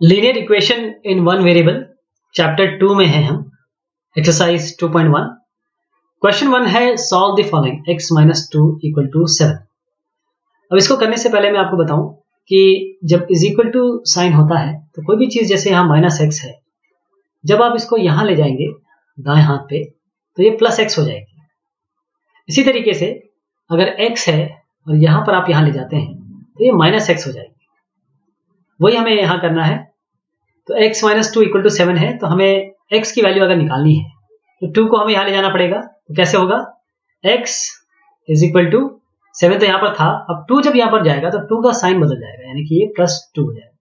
Linear equation in one variable chapter 2 में है हम, एक्सरसाइज 2.1। क्वेश्चन 1 है solve the following x minus 2 equal to 7। अब इसको करने से पहले मैं आपको बताऊं कि जब इज इक्वल टू साइन होता है तो कोई भी चीज जैसे यहाँ माइनस एक्स है, जब आप इसको यहां ले जाएंगे दाएं हाथ पे तो ये प्लस एक्स हो जाएगी। इसी तरीके से अगर x है और यहां पर आप यहां ले जाते हैं तो ये माइनस एक्स हो जाएगी। वही हमें यहां करना है। तो x माइनस 2 इक्वल टू 7 है, तो हमें x की वैल्यू अगर निकालनी है तो 2 को हमें यहां ले जाना पड़ेगा। तो कैसे होगा, x इज इक्वल टू 7 तो यहां पर था, अब 2 जब यहां पर जाएगा तो 2 का साइन बदल जाएगा, यानी कि ये प्लस 2 हो जाएगा,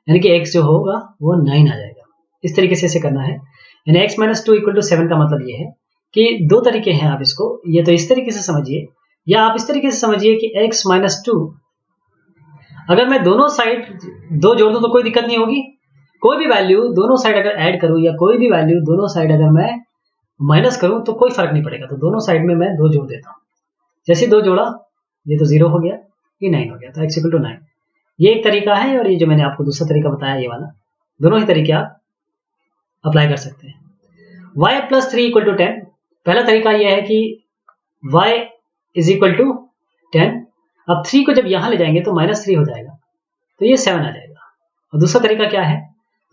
यानी कि x जो होगा वो 9 आ जाएगा। इस तरीके से इसे करना है, यानी x माइनस 2 इक्वल टू 7 का मतलब ये है कि दो तरीके हैं आप इसको, ये तो इस तरीके से समझिए या आप इस तरीके से समझिए कि x माइनस 2 अगर मैं दोनों साइड दो जोड़ दूं तो कोई दिक्कत नहीं होगी। कोई भी वैल्यू दोनों साइड अगर ऐड करूं या कोई भी वैल्यू दोनों साइड अगर मैं माइनस करूं तो कोई फर्क नहीं पड़ेगा। तो दोनों साइड में मैं 2 जोड़ देता हूं, जैसे 2 जोड़ा ये तो 0 हो गया, ये 9 हो गया, तो x इक्वल टू 9। ये एक तरीका है, और ये जो मैंने आपको दूसरा तरीका बताया ये वाला, दोनों ही तरीके आप अप्लाई कर सकते हैं। y प्लस 3 इक्वल टू 10, पहला तरीका यह है कि y इज इक्वल टू 10। अब 3 को जब यहां ले जाएंगे तो माइनस 3 हो जाएगा, तो ये 7 आ जाएगा। और दूसरा तरीका क्या है,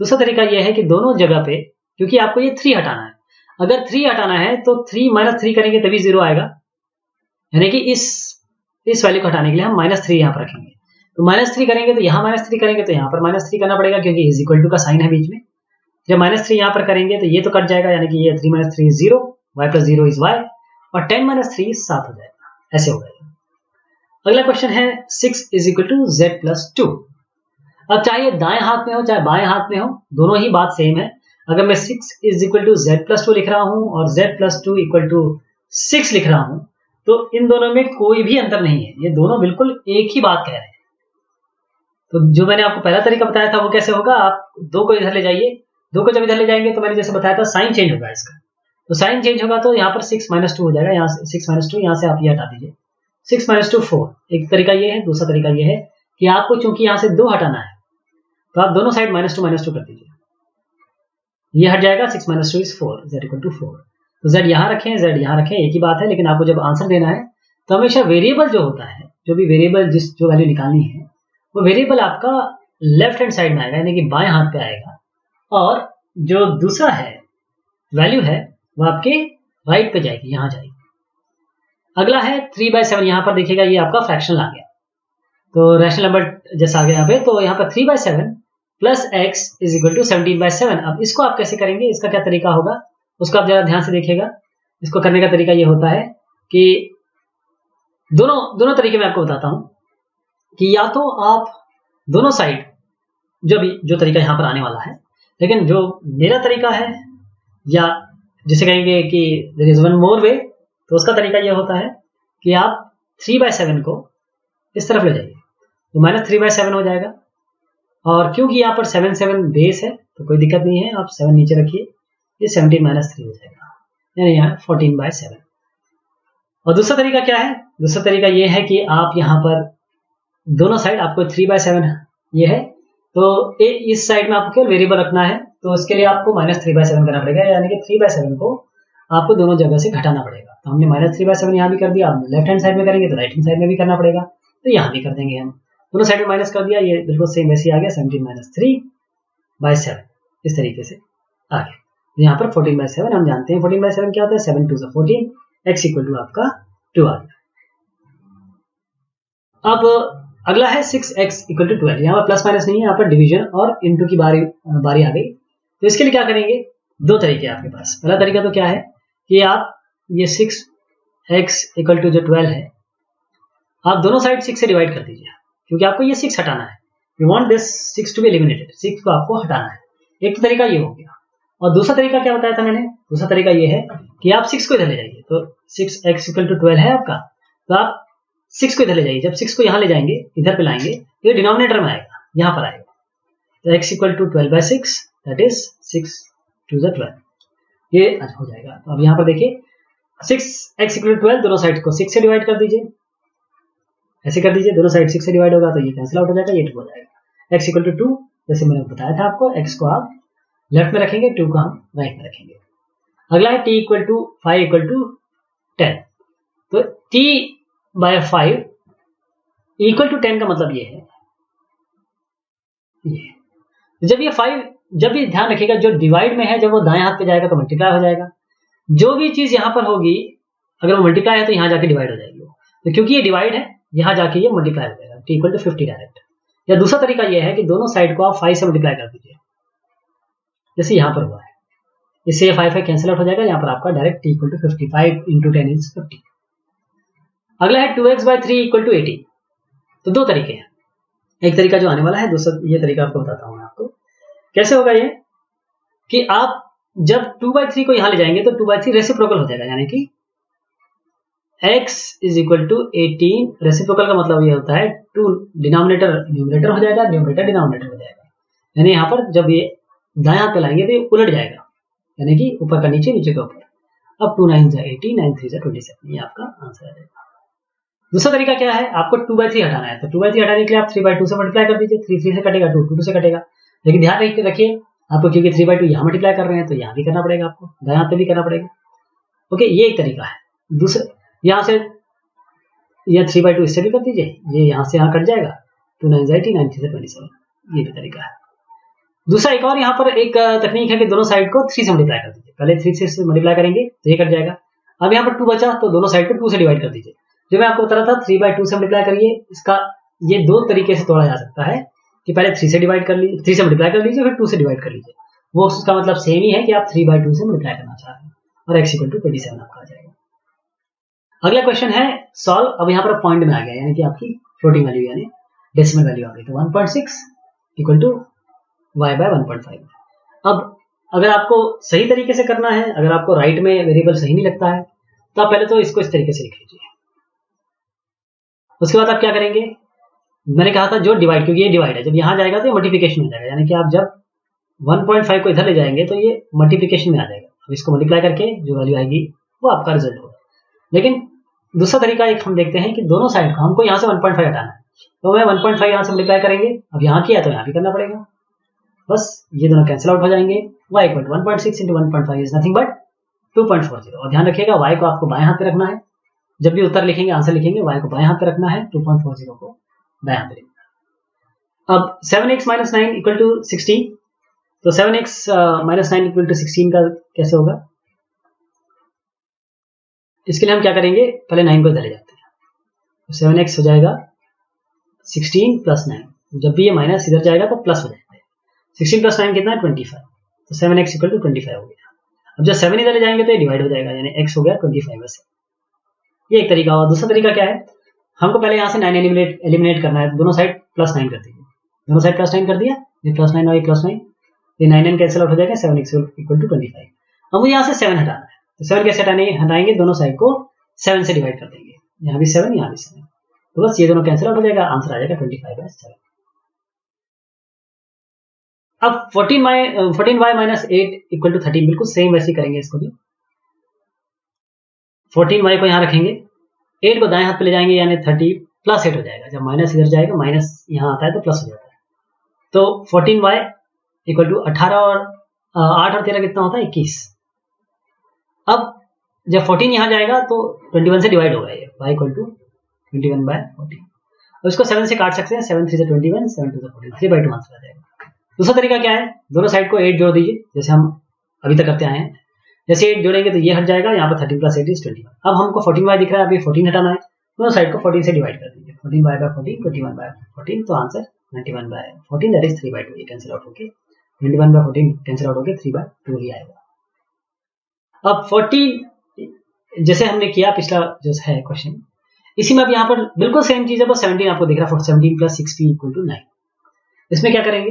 दूसरा तरीका यह है कि दोनों जगह पे, क्योंकि आपको ये 3 हटाना है, अगर 3 हटाना है तो 3 माइनस 3 करेंगे तभी 0 आएगा, यानी कि इस वैल्यू को हटाने के लिए हम माइनस 3 यहां पर रखेंगे। तो माइनस 3 करेंगे तो यहां माइनस 3 करेंगे तो यहां पर माइनस 3 करना पड़ेगा, क्योंकि इज इक्वल टू का साइन है बीच में। जब माइनस 3 यहां पर करेंगे तो ये तो कट जाएगा, यानी कि ये 3 minus 3 0, y plus 0 is y, और 10 माइनस 3 7 हो जाएगा, ऐसे हो जाएगा। अगला क्वेश्चन है 6 is equal to z plus 2। अब चाहे दाएं हाथ में हो चाहे बाएं हाथ में हो, दोनों ही बात सेम है। अगर मैं 6 is equal to z plus 2 लिख रहा हूं और z प्लस 2 इक्वल टू 6 लिख रहा हूं, तो इन दोनों में कोई भी अंतर नहीं है, ये दोनों बिल्कुल एक ही बात कह रहे हैं। तो जो मैंने आपको पहला तरीका बताया था वो कैसे होगा, आप 2 को इधर ले जाइए, 2 को जब इधर ले जाएंगे तो मैंने जैसे बताया था साइन चेंज होगा इसका, तो साइन चेंज होगा तो यहाँ पर 6 माइनस 2 हो जाएगा, यहाँ 6 माइनस 2 यहाँ से आप ये हटा दीजिए, 6 माइनस 2 4। एक तरीका ये है, दूसरा तरीका ये है कि आपको चूंकि यहाँ से 2 हटाना है तो आप दोनों साइड माइनस टू कर दीजिए, ये हट जाएगा, 6 minus 2 is 4, z equal to 4। तो z यहाँ रखें, z यहाँ रखें, एक ही बात है। लेकिन आपको जब आंसर देना है तो हमेशा वेरिएबल जो होता है, जो भी वेरिएबल जो वैल्यू निकालनी है वो वेरिएबल आपका लेफ्ट हैंड साइड में आएगा, यानी कि बाएं हाथ पे आएगा, और जो दूसरा है वैल्यू है वो आपके राइट पे जाएगी, यहां जाएगी। अगला है 3/7, यहां पर देखिएगा ये आपका फ्रैक्शनल आ गया, तो रैशनल नंबर जैसा आ गया यहाँ पे, तो यहाँ पर 3/7 plus x is equal to 17/7। अब इसको आप कैसे करेंगे, इसका क्या तरीका होगा उसको आप जरा ध्यान से देखिएगा। इसको करने का तरीका ये होता है कि दोनों तरीके मैं आपको बताता हूं कि या तो आप दोनों साइड जो तरीका यहां पर आने वाला है, लेकिन जो मेरा तरीका है, या जिसे कहेंगे कि देयर इज वन मोर वे, तो उसका तरीका यह होता है कि आप 3/7 को इस तरफ ले जाइए, तो माइनस 3/7 हो जाएगा। और क्योंकि यहाँ पर 7 बेस है तो कोई दिक्कत नहीं है, आप 7 नीचे रखिए, ये 17 माइनस 3 हो जाएगा, यानी यहाँ 14/7। और दूसरा तरीका क्या है, दूसरा तरीका ये है कि आप यहाँ पर दोनों साइड आपको 3/7 ये है, तो इस साइड में आपको केवल वेरिएबल रखना है, तो इसके लिए आपको माइनस 3/7 करना पड़ेगा, यानी कि 3/7 को आपको दोनों जगह से घटाना पड़ेगा। तो हमने माइनस 3/7 यहाँ भी कर दिया, आप लेफ्ट हैंड साइड में करेंगे तो राइट हैंड साइड में भी करना पड़ेगा, तो यहाँ भी कर देंगे हम, दोनों साइड में माइनस कर दिया, ये बिल्कुल सेम वैसे आ गया, 17 माइनस 3/7 इस तरीके से आ गया। तो यहाँ पर 14/7 हम जानते हैं, 14/7 क्या होता है, 7 2 14, x इक्वल टू आपका 2 आ गया। अब अगला है 6x इक्वल टू 12, यहाँ पर प्लस माइनस नहीं है, यहाँ पर डिवीजन और इनटू की बारी आ गई। तो इसके लिए क्या करेंगे, दो तरीके आपके पास। पहला तरीका तो क्या है कि आप ये 6x इक्वल टू जो 12 है, आप दोनों साइड 6 से डिवाइड कर दीजिए, क्योंकि आपको ये 6 हटाना है, you want this 6 to be eliminated, 6 को आपको हटाना है। एक तो तरीका ये हो गया, और दूसरा तरीका क्या बताया था मैंने, दूसरा तरीका ये है कि आप 6 को इधर ले जाइए, तो 6x इक्वल टू 12 है आपका, तो आप 6 को इधर ले जाइए, जब 6 को यहाँ ले जाएंगे इधर पे लाएंगे तो ये डिनोमिनेटर में आएगा, यहाँ पर आएगा, तो x equal to 12/6, that is 6 2 12, ये हो जाएगा। तो अब यहाँ पर देखिए 6x इक्वल टू 12, दोनों साइड को 6 से डिवाइड कर दीजिए, ऐसे कर दीजिए, दोनों साइड 6 से डिवाइड होगा तो ये कैंसिल आउट हो जाएगा, ये 2 हो जाएगा। x इक्वल टू 2 जैसे मैंने बताया था आपको, x को आप लेफ्ट में रखेंगे, 2 को हम राइट में रखेंगे। अगला है t equal to 5 equal to 10। तो t बाय 5 इक्वल टू 10 का मतलब ये है, जब ये 5, जब भी ध्यान रखिएगा जो डिवाइड में है जब वो दाएं हाथ पे जाएगा तो मल्टीप्लाई हो जाएगा। जो भी चीज यहां पर होगी अगर वो मल्टीप्लाई है तो यहां जाके डिवाइड हो जाएगी। तो क्योंकि ये डिवाइड है यहां जाके ये मल्टीप्लाई हो जाएगा, t इक्वल टू 50 डायरेक्ट। या दूसरा तरीका ये है कि दोनों साइड को आप 5 से मल्टीप्लाई कर दीजिए, जैसे यहां पर हुआ है। इससे ये 5 कैंसिल आउट हो जाएगा, यहाँ पर आपका direct t equal to 55 into 10 is 50। अगला है 2x बाई 3 इक्वल टू 80। तो दो तरीके हैं, एक तरीका जो आने वाला है, दूसरा ये तरीका आपको बताता हूं मैं आपको कैसे होगा ये, कि आप जब 2/3 को यहां ले जाएंगे तो 2/3 रेसिप्रोकल हो जाएगा, यानी कि x is equal to 18। Reciprocal का मतलब ये होता है 2 डिनोमिनेटर न्यूमरेटर हो जाएगा, न्यूमरेटर डिनोमिनेटर हो जाएगा। यानी यहाँ पर जब ये दाएं हाथ पे लाएंगे तो ये उलट जाएगा, यानी कि ऊपर का नीचे, नीचे का ऊपर। अब 2 9 जा 80, 9 3 जा 27, ये आपका आंसर आ जाएगा। दूसरा तरीका क्या है, आपको 2/3 हटाना है, तो 2/3 हटाने के लिए आप 3/2 से मल्टीप्लाई कर दीजिए। 3 3 से कटेगा, 2 2 से कटेगा। लेकिन ध्यान रखिए आपको, क्योंकि 3/2 यहाँ मल्टीप्लाई कर रहे हैं तो यहाँ भी करना पड़ेगा, आपको दाएं हाथ पे भी करना पड़ेगा। ओके, ये एक तरीका है। दूसरा, यहाँ से यह 3/2 इससे भी कर दीजिए, ये यहाँ से यहाँ कट जाएगा, 2 9 जा 80, 9 3 जा 27, ये भी तरीका है। दूसरा एक और यहाँ पर एक तकनीक है कि दोनों साइड को 3 से मल्टीप्लाई कर दीजिए। पहले 3 से मल्टीप्लाई करेंगे तो ये कट जाएगा। अब यहाँ पर 2 बचा तो दोनों साइड को 2 से डिवाइड कर दीजिए। जो मैं आपको बता रहा था 3/2 से मल्टीप्लाई करिए, इसका ये दो तरीके से तोड़ा जा सकता है कि पहले 3 से डिवाइड कर लीजिए, 3 से मल्टीप्लाई कर लीजिए, फिर 2 से डिवाइड कर लीजिए। वो उसका मतलब सेम ही है कि आप 3/2 से मल्टीप्लाई करना चाह रहे हैं और x इक्वल टू 27 आपका आ जाएगा। अगला क्वेश्चन है सॉल्व। अब यहाँ पर पॉइंट में आ गया, यानी कि आपकी फ्लोटिंग वैल्यू यानी डेसिमल वैल्यू आ गई। तो 1.6 इक्वल टू y बाय 1.5। अब अगर आपको सही तरीके से करना है, अगर आपको राइट में वेरिएबल सही नहीं लगता है तो आप पहले तो इसको इस तरीके से लिख लीजिए। उसके बाद आप क्या करेंगे, मैंने कहा था जो डिवाइड, क्योंकि ये डिवाइड है, जब यहाँ जाएगा तो ये मल्टीप्लिकेशन हो जाएगा, यानी कि आप जब 1.5 को इधर ले जाएंगे तो ये मल्टीप्लिकेशन में आ जाएगा। अब इसको मल्टीप्लाई करके जो वैल्यू आएगी वो आपका रिजल्ट होगा। लेकिन दूसरा तरीका एक हम देखते हैं कि दोनों साइड को हमको यहाँ से 1.5 हटाना है, तो मैं 1.5 यहाँ से मल्टीप्लाई करेंगे। अब यहाँ किया तो यहाँ भी करना पड़ेगा, बस ये दोनों कैंसिल आउट हो जाएंगे। y equal to 1.6 into 1.5 is nothing but 2.40। और ध्यान रखिएगा y को आपको बाएं हाथ पे रखना है, जब भी उत्तर लिखेंगे, आंसर लिखेंगे, y को बाएं हाथ पे रखना है, 2.40 को दाएं हाथ पे लिखना है। अब 7x माइनस 9 इक्वल टू 16। तो 7x माइनस 9 इक्वल टू 16 का कैसे होगा, इसके लिए हम क्या करेंगे, पहले 9 को इधर ले जाते हैं, तो 7x हो जाएगा 16 प्लस 9। जब भी ये माइनस इधर जाएगा तो प्लस हो जाएगा। 16 प्लस 9 कितना है, 25। तो 7x इक्वल टू 25 हो गया। अब जब 7 इधर ले जाएंगे तो ये डिवाइड हो जाएगा, यानी x हो गया 25 में से। ये एक तरीका हुआ। दूसरा तरीका क्या है, हमको पहले यहाँ से 9 एलिमिनेट करना है, तो दोनों साइड प्लस 9 कर दीजिए। दोनों साइड प्लस 9 कर दिया, ये प्लस 9 और ये प्लस 9, ये 9 कैंसिल आउट हो जाएगा, 7x इक्वल टू 25। अब मुझे यहाँ से 7 हटाना है, तो 7 कैसे हटाएंगे, दोनों साइड को 7 से डिवाइड कर देंगे, यहाँ भी 7, यहाँ भी 7, तो बस ये दोनों कैंसिल आउट हो जाएगा, आंसर आ जाएगा 25/7। अब 14y माइनस 8 इक्वल टू 13, बिल्कुल सेम वैसे ही करेंगे इसको भी। 14y को यहाँ रखेंगे, 8 को दाएं हाथ पे ले जाएंगे, यानी 30 प्लस 8 हो जाएगा। जब माइनस इधर जाएगा, माइनस यहाँ आता है तो प्लस हो जाता है। तो 14y इक्वल टू 18 और 8 और 13 कितना होता है, 21। अब जब 14 यहाँ जाएगा तो 21 से डिवाइड होगा, ये y इक्वल टू 21/14। और इसको 7 से काट सकते हैं, 7 3 से 21, 7 2 से 14, 3/2 आंसर आ जाएगा। दूसरा तरीका क्या है, दोनों साइड को 8 जोड़ दीजिए, जैसे हम अभी तक करते आए हैं। जैसे 8 जोड़ेंगे तो ये हट जाएगा, यहाँ पर 13 प्लस 8 इज 21। अब हमको 14y दिख रहा है, अभी 14 हटाना है, दोनों साइड को 14 से डिवाइड कर दीजिए। 14y/14, 21/14, तो आंसर 91/14, दैट इज 3/2। ये कैंसिल आउट होके 21/14 कैंसिल आउट होके 3/2 ही आएगा। अब 14 जैसे हमने किया पिछला जो है क्वेश्चन, इसी में अब यहाँ पर बिल्कुल सेम चीज है, बस 17 आपको दिख रहा है, 17 प्लस 6p इक्वल टू 9। इसमें क्या करेंगे,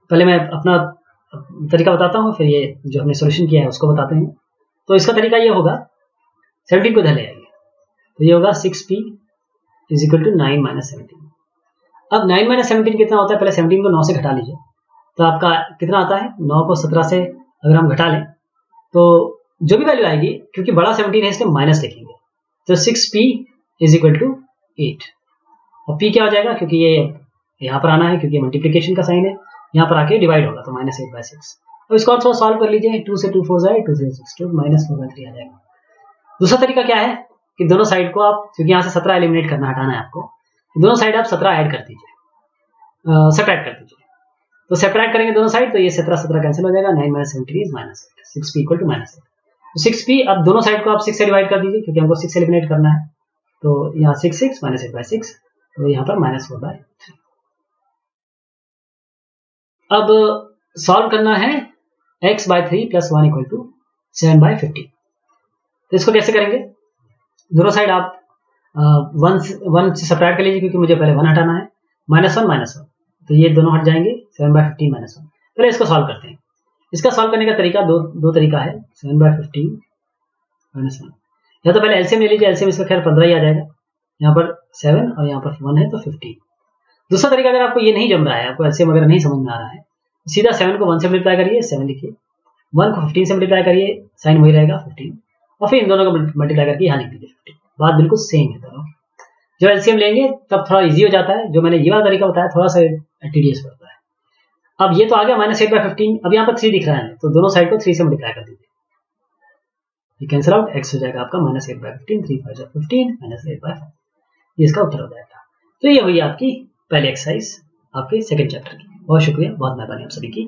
पहले मैं अपना तरीका बताता हूँ, फिर ये जो हमने सोल्यूशन किया है उसको बताते हैं। तो इसका तरीका ये होगा, 17 को इधर ले आएंगे, तो ये होगा 6p is equal to 9 minus 17। अब 9 माइनस 17 कितना होता है, पहले 17 को 9 से घटा लीजिए, तो आपका कितना आता है, 9 को 17 से अगर हम घटा लें तो जो भी वैल्यू आएगी, क्योंकि बड़ा 17 है इसलिए माइनस लिखेंगे, तो 6p इज इक्वल टू 8। और p क्या हो जाएगा, क्योंकि ये यहाँ पर आना है क्योंकि मल्टीप्लिकेशन का साइन है, यहाँ पर आके डिवाइड होगा तो -8/6। अब इसको और थोड़ा सॉल्व कर लीजिए, 2 से 2 4 जाए, 2 से 6 2, -4/3 आ जाएगा। दूसरा तरीका क्या है कि दोनों साइड को आप, क्योंकि यहाँ से 17 एलिमिनेट करना, हटाना है आपको, दोनों साइड आप 17 ऐड कर दीजिए, सब्ट्रैक्ट कर दीजिए। तो सब्ट्रैक्ट करेंगे दोनों साइड तो ये 17 कैंसिल हो जाएगा, 9 - 17 is -8, 6p = -8। तो 6p, अब दोनों साइड को आप 6 से डिवाइड कर दीजिए क्योंकि हमको 6 एलिमिनेट करना है। तो यहाँ 6 6 -8/6, तो यहाँ पर -4/3। अब सॉल्व करना है x/3 + 1 = 7/15। तो इसको कैसे करेंगे, दोनों साइड आप 1 से सब्ट्रैक्ट कर लीजिए क्योंकि मुझे पहले 1 हटाना है, -1 -1, तो ये दोनों हट जाएंगे, 7/15 -1। पहले इसको सॉल्व करते हैं। इसका सॉल्व करने का तरीका दो तरीका है, 7/15 -1। या तो पहले एलसीएम ले लीजिए, एलसीएम इसका खैर 15 ही आ जाएगा, यहाँ पर 7 और यहाँ पर 1 है तो 15। दूसरा तरीका, अगर आपको ये नहीं जम रहा है, आपको एलसीएम अगर नहीं समझ में आ रहा है, सीधा 7 को 1 से मल्टीप्लाई करिए, 7 लिखिए, 1 को 15 से मल्टीप्लाई करिए, साइन वही रहेगा 15, और फिर इन दोनों को मल्टीप्लाई करके यहाँ लिख दीजिए 15। बात बिल्कुल सेम है दोनों। जब एलसीएम लेंगे तब थोड़ा इजी हो जाता है, जो मैंने ये वाला तरीका बताया थोड़ा सा टीडियस पड़ता है। अब ये तो आ गया -8/15, अब यहाँ पर 3 दिख रहा है तो दोनों साइड को 3 से मल्टीप्लाई कर दीजिए, ये कैंसिल आउट, x हो जाएगा आपका -8/15, 3 5 15, -8/5, ये इसका उत्तर हो जाएगा। तो ये हुई आपकी पहली एक्सरसाइज आपके सेकंड चैप्टर की। बहुत शुक्रिया, बहुत मेहरबानी आप सभी की।